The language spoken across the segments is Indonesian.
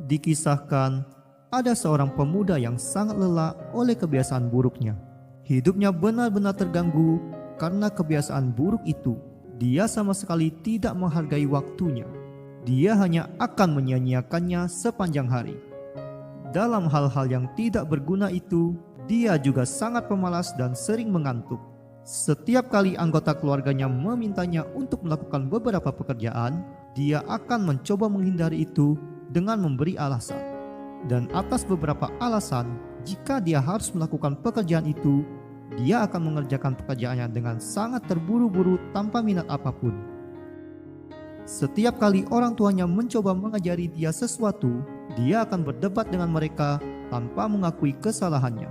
Dikisahkan, ada seorang pemuda yang sangat lelah oleh kebiasaan buruknya. Hidupnya benar-benar terganggu karena kebiasaan buruk itu. Dia sama sekali tidak menghargai waktunya. Dia hanya akan menyia-nyiakannya sepanjang hari. Dalam hal-hal yang tidak berguna itu, dia juga sangat pemalas dan sering mengantuk. Setiap kali anggota keluarganya memintanya untuk melakukan beberapa pekerjaan, dia akan mencoba menghindari itu dengan memberi alasan. Dan atas beberapa alasan, jika dia harus melakukan pekerjaan itu, dia akan mengerjakan pekerjaannya dengan sangat terburu-buru tanpa minat apapun. Setiap kali orang tuanya mencoba mengajari dia sesuatu, dia akan berdebat dengan mereka tanpa mengakui kesalahannya.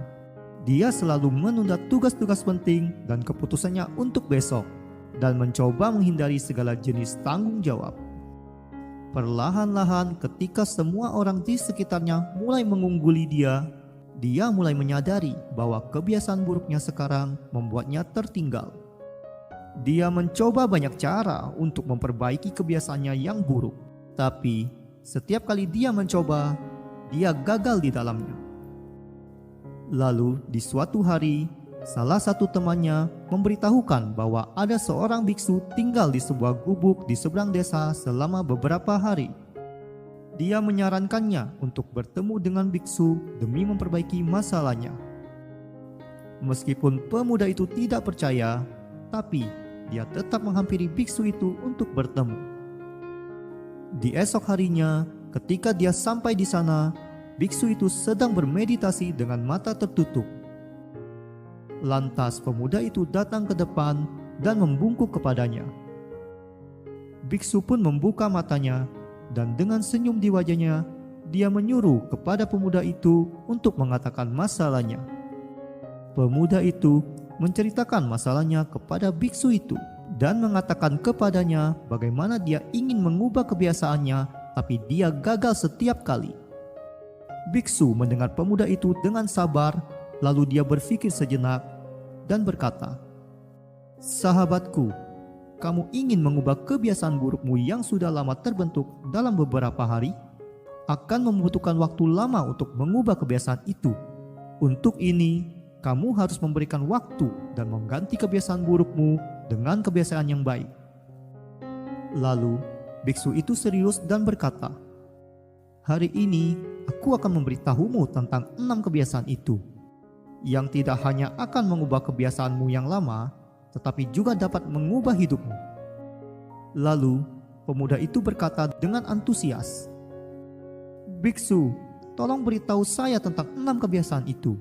Dia selalu menunda tugas-tugas penting dan keputusannya untuk besok, dan mencoba menghindari segala jenis tanggung jawab. Perlahan-lahan ketika semua orang di sekitarnya mulai mengungguli dia mulai menyadari bahwa kebiasaan buruknya sekarang membuatnya tertinggal. Dia mencoba banyak cara untuk memperbaiki kebiasaannya yang buruk, tapi setiap kali dia mencoba, dia gagal di dalamnya. Lalu di suatu hari, salah satu temannya memberitahukan bahwa ada seorang biksu tinggal di sebuah gubuk di seberang desa selama beberapa hari. Dia menyarankannya untuk bertemu dengan biksu demi memperbaiki masalahnya. Meskipun pemuda itu tidak percaya, tapi dia tetap menghampiri biksu itu untuk bertemu. Di esok harinya, ketika dia sampai di sana, biksu itu sedang bermeditasi dengan mata tertutup. Lantas pemuda itu datang ke depan dan membungkuk kepadanya. Biksu pun membuka matanya, dan dengan senyum di wajahnya, dia menyuruh kepada pemuda itu untuk mengatakan masalahnya. Pemuda itu menceritakan masalahnya kepada biksu itu dan mengatakan kepadanya bagaimana dia ingin mengubah kebiasaannya, tapi dia gagal setiap kali. Biksu mendengar pemuda itu dengan sabar, lalu dia berpikir sejenak dan berkata, "Sahabatku, kamu ingin mengubah kebiasaan burukmu yang sudah lama terbentuk dalam beberapa hari? Akan membutuhkan waktu lama untuk mengubah kebiasaan itu. Untuk ini, kamu harus memberikan waktu dan mengganti kebiasaan burukmu dengan kebiasaan yang baik." Lalu, biksu itu serius dan berkata, "Hari ini, aku akan memberitahumu tentang 6 kebiasaan itu, yang tidak hanya akan mengubah kebiasaanmu yang lama, tetapi juga dapat mengubah hidupmu." Lalu, pemuda itu berkata dengan antusias, "Biksu, tolong beritahu saya tentang 6 kebiasaan itu."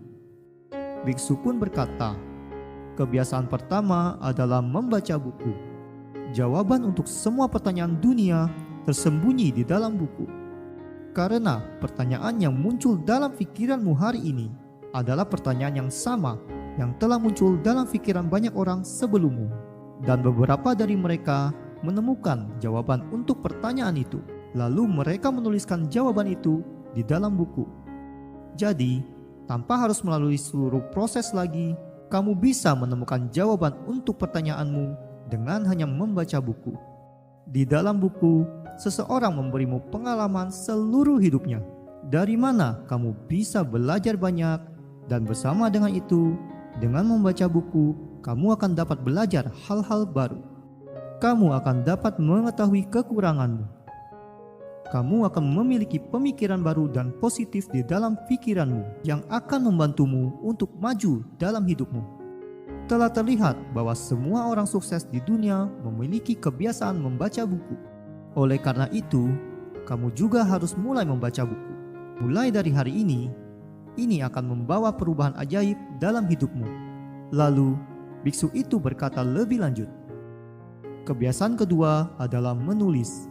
Biksu pun berkata, "Kebiasaan pertama adalah membaca buku. Jawaban untuk semua pertanyaan dunia tersembunyi di dalam buku. Karena pertanyaan yang muncul dalam pikiranmu hari ini adalah pertanyaan yang sama yang telah muncul dalam pikiran banyak orang sebelummu, dan beberapa dari mereka menemukan jawaban untuk pertanyaan itu, lalu mereka menuliskan jawaban itu di dalam buku. Jadi, tanpa harus melalui seluruh proses lagi, kamu bisa menemukan jawaban untuk pertanyaanmu dengan hanya membaca buku. Di dalam buku, seseorang memberimu pengalaman seluruh hidupnya. Dari mana kamu bisa belajar banyak, dan bersama dengan itu, dengan membaca buku, kamu akan dapat belajar hal-hal baru. Kamu akan dapat mengetahui kekuranganmu. Kamu akan memiliki pemikiran baru dan positif di dalam pikiranmu yang akan membantumu untuk maju dalam hidupmu. Telah terlihat bahwa semua orang sukses di dunia memiliki kebiasaan membaca buku. Oleh karena itu, kamu juga harus mulai membaca buku. Mulai dari hari ini akan membawa perubahan ajaib dalam hidupmu." Lalu, biksu itu berkata lebih lanjut, "Kebiasaan kedua adalah menulis.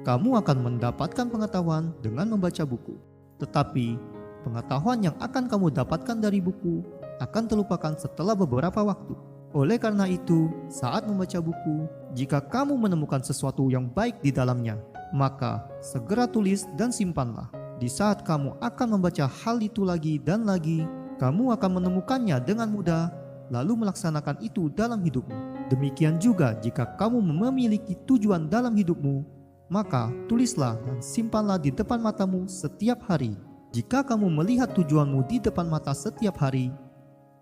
Kamu akan mendapatkan pengetahuan dengan membaca buku. Tetapi, pengetahuan yang akan kamu dapatkan dari buku akan terlupakan setelah beberapa waktu. Oleh karena itu, saat membaca buku, jika kamu menemukan sesuatu yang baik di dalamnya, maka segera tulis dan simpanlah. Di saat kamu akan membaca hal itu lagi dan lagi, kamu akan menemukannya dengan mudah, lalu melaksanakan itu dalam hidupmu. Demikian juga jika kamu memiliki tujuan dalam hidupmu, Maka tulislah dan simpanlah di depan matamu setiap hari. Jika kamu melihat tujuanmu di depan mata setiap hari,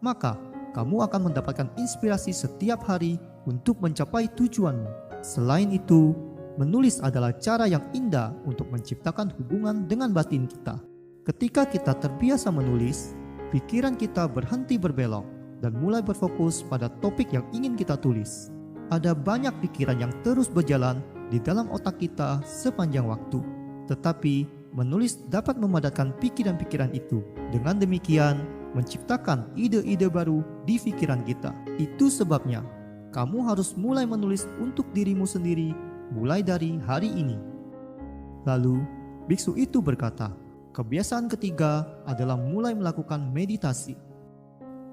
maka kamu akan mendapatkan inspirasi setiap hari untuk mencapai tujuanmu. Selain itu, menulis adalah cara yang indah untuk menciptakan hubungan dengan batin kita. Ketika kita terbiasa menulis, pikiran kita berhenti berbelok dan mulai berfokus pada topik yang ingin kita tulis. Ada banyak pikiran yang terus berjalan di dalam otak kita sepanjang waktu. Tetapi menulis dapat memadatkan pikiran-pikiran itu. Dengan demikian, menciptakan ide-ide baru di pikiran kita. Itu sebabnya kamu harus mulai menulis untuk dirimu sendiri mulai dari hari ini. Lalu, biksu itu berkata, kebiasaan ketiga adalah mulai melakukan meditasi.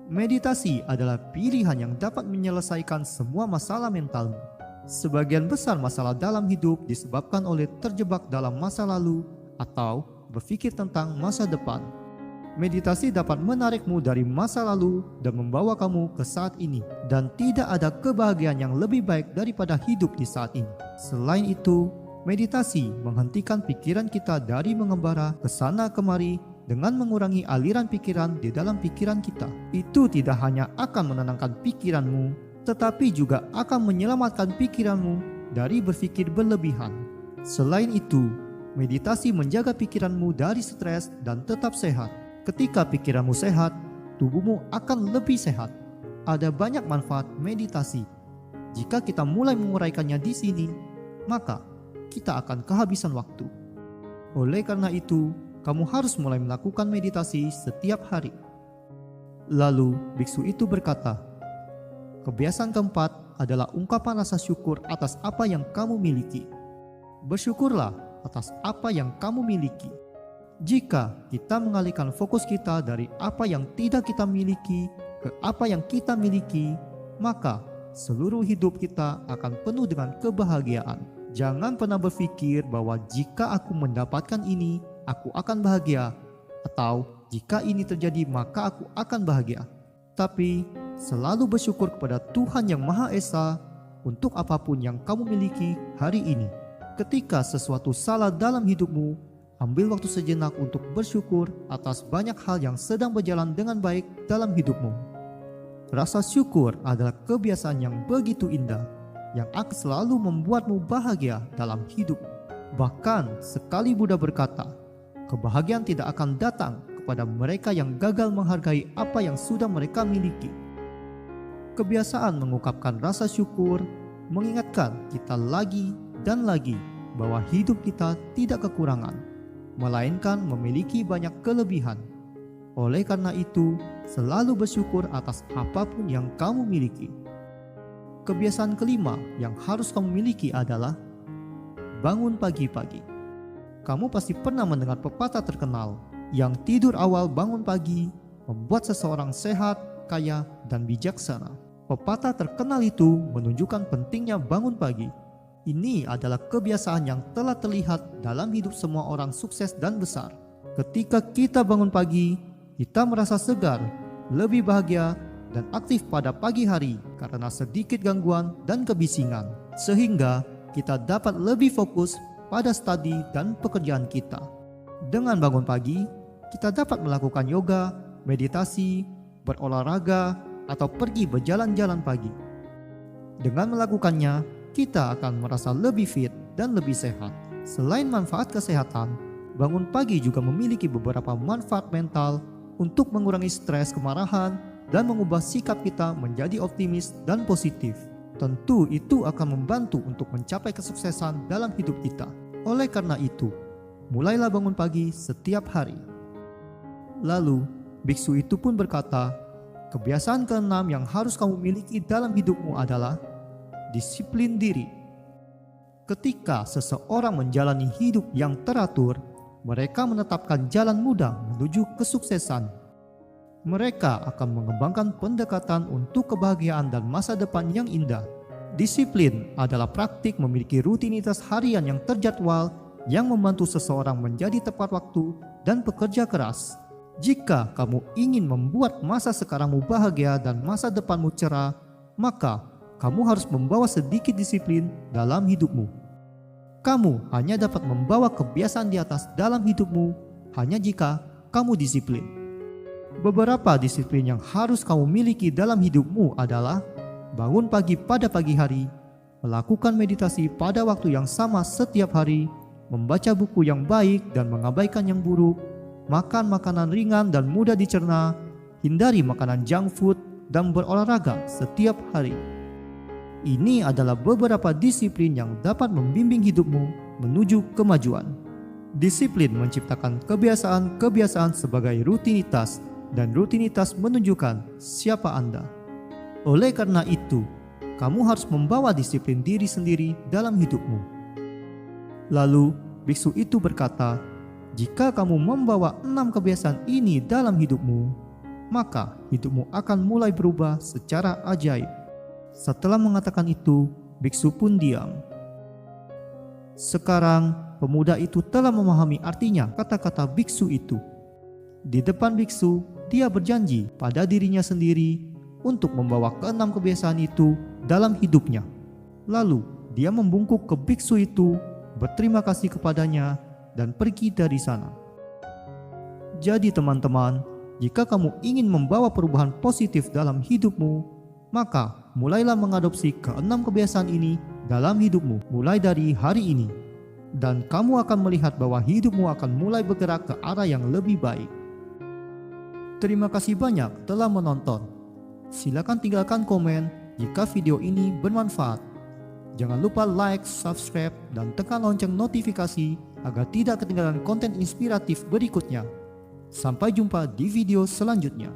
Meditasi adalah pilihan yang dapat menyelesaikan semua masalah mentalmu. Sebagian besar masalah dalam hidup disebabkan oleh terjebak dalam masa lalu atau berpikir tentang masa depan. Meditasi dapat menarikmu dari masa lalu dan membawa kamu ke saat ini. Dan tidak ada kebahagiaan yang lebih baik daripada hidup di saat ini. Selain itu, meditasi menghentikan pikiran kita dari mengembara ke sana kemari dengan mengurangi aliran pikiran di dalam pikiran kita. Itu tidak hanya akan menenangkan pikiranmu, tetapi juga akan menyelamatkan pikiranmu dari berpikir berlebihan. Selain itu, meditasi menjaga pikiranmu dari stres dan tetap sehat. Ketika pikiranmu sehat, tubuhmu akan lebih sehat. Ada banyak manfaat meditasi. Jika kita mulai menguraikannya di sini, maka kita akan kehabisan waktu. Oleh karena itu, kamu harus mulai melakukan meditasi setiap hari. Lalu, biksu itu berkata, kebiasaan keempat adalah ungkapan rasa syukur atas apa yang kamu miliki. Bersyukurlah atas apa yang kamu miliki. Jika kita mengalihkan fokus kita dari apa yang tidak kita miliki ke apa yang kita miliki, maka seluruh hidup kita akan penuh dengan kebahagiaan. Jangan pernah berpikir bahwa jika aku mendapatkan ini, aku akan bahagia, atau jika ini terjadi maka aku akan bahagia. Tapi selalu bersyukur kepada Tuhan Yang Maha Esa untuk apapun yang kamu miliki hari ini. Ketika sesuatu salah dalam hidupmu, ambil waktu sejenak untuk bersyukur atas banyak hal yang sedang berjalan dengan baik dalam hidupmu. Rasa syukur adalah kebiasaan yang begitu indah, yang akan selalu membuatmu bahagia dalam hidup. Bahkan sekali Buddha berkata, kebahagiaan tidak akan datang kepada mereka yang gagal menghargai apa yang sudah mereka miliki. Kebiasaan mengungkapkan rasa syukur mengingatkan kita lagi dan lagi bahwa hidup kita tidak kekurangan, melainkan memiliki banyak kelebihan. Oleh karena itu, selalu bersyukur atas apapun yang kamu miliki. Kebiasaan kelima yang harus kamu miliki adalah bangun pagi-pagi. Kamu pasti pernah mendengar pepatah terkenal yang tidur awal bangun pagi membuat seseorang sehat, kaya, dan bijaksana. Pepatah terkenal itu menunjukkan pentingnya bangun pagi. Ini adalah kebiasaan yang telah terlihat dalam hidup semua orang sukses dan besar. Ketika kita bangun pagi, kita merasa segar, lebih bahagia, dan aktif pada pagi hari karena sedikit gangguan dan kebisingan. Sehingga kita dapat lebih fokus pada studi dan pekerjaan kita. Dengan bangun pagi, kita dapat melakukan yoga, meditasi, berolahraga, atau pergi berjalan-jalan pagi. Dengan melakukannya, kita akan merasa lebih fit dan lebih sehat. Selain manfaat kesehatan, bangun pagi juga memiliki beberapa manfaat mental untuk mengurangi stres, kemarahan, dan mengubah sikap kita menjadi optimis dan positif. Tentu itu akan membantu untuk mencapai kesuksesan dalam hidup kita. Oleh karena itu, mulailah bangun pagi setiap hari. Lalu, biksu itu pun berkata, kebiasaan keenam yang harus kamu miliki dalam hidupmu adalah disiplin diri. Ketika seseorang menjalani hidup yang teratur, mereka menetapkan jalan mudah menuju kesuksesan. Mereka akan mengembangkan pendekatan untuk kebahagiaan dan masa depan yang indah. Disiplin adalah praktik memiliki rutinitas harian yang terjadwal yang membantu seseorang menjadi tepat waktu dan bekerja keras. Jika kamu ingin membuat masa sekarangmu bahagia dan masa depanmu cerah, maka kamu harus membawa sedikit disiplin dalam hidupmu. Kamu hanya dapat membawa kebiasaan di atas dalam hidupmu hanya jika kamu disiplin. Beberapa disiplin yang harus kamu miliki dalam hidupmu adalah bangun pagi pada pagi hari, melakukan meditasi pada waktu yang sama setiap hari, membaca buku yang baik dan mengabaikan yang buruk, makan makanan ringan dan mudah dicerna, hindari makanan junk food, dan berolahraga setiap hari. Ini adalah beberapa disiplin yang dapat membimbing hidupmu menuju kemajuan. Disiplin menciptakan kebiasaan-kebiasaan sebagai rutinitas, dan rutinitas menunjukkan siapa Anda. Oleh karena itu, kamu harus membawa disiplin diri sendiri dalam hidupmu. Lalu, biksu itu berkata, jika kamu membawa 6 kebiasaan ini dalam hidupmu, maka hidupmu akan mulai berubah secara ajaib. Setelah mengatakan itu, biksu pun diam. Sekarang, pemuda itu telah memahami artinya kata-kata biksu itu. Di depan biksu, dia berjanji pada dirinya sendiri untuk membawa ke-6 kebiasaan itu dalam hidupnya. Lalu, dia membungkuk ke biksu itu, berterima kasih kepadanya, dan pergi dari sana. Jadi teman-teman, jika kamu ingin membawa perubahan positif dalam hidupmu, maka mulailah mengadopsi ke-6 kebiasaan ini dalam hidupmu mulai dari hari ini. Dan kamu akan melihat bahwa hidupmu akan mulai bergerak ke arah yang lebih baik. Terima kasih banyak telah menonton. Silakan tinggalkan komen jika video ini bermanfaat. Jangan lupa like, subscribe, dan tekan lonceng notifikasi agar tidak ketinggalan konten inspiratif berikutnya. Sampai jumpa di video selanjutnya.